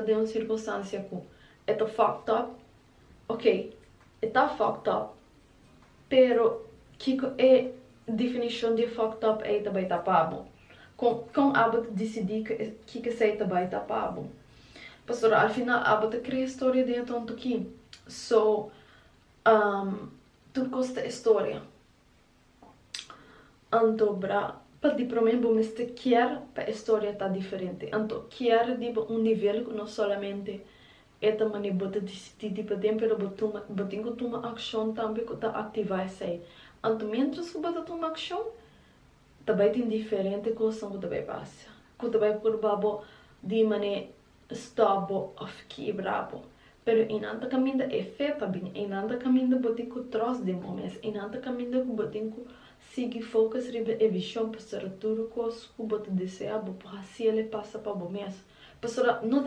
de uma circunstância que é fucked up, ok, é fucked up, pero que é definição de fucked up é também tapado. Com hábito decidir que sei também tapado. Pastor, al final hábito cria história dentro aqui. So, tudo custa história. Então, para para mim, mas quer para a história tá diferente. Então, quer de nível que não somente é também bota decidir para dentro, mas tem que tomar ação também que tá ativar essa. Então, mientras que bota tomar ação, também tem diferente coisa que também passa. Que também por babo de maneira stop of quebrado. Pero em anda caminho é fé para bem, em anda caminho botem que troço de momentos, em anda caminho que botem que seguir focus ribe e visão para ser tudo coisa que botem desejar, para se ele passa para o mês. Pastora, não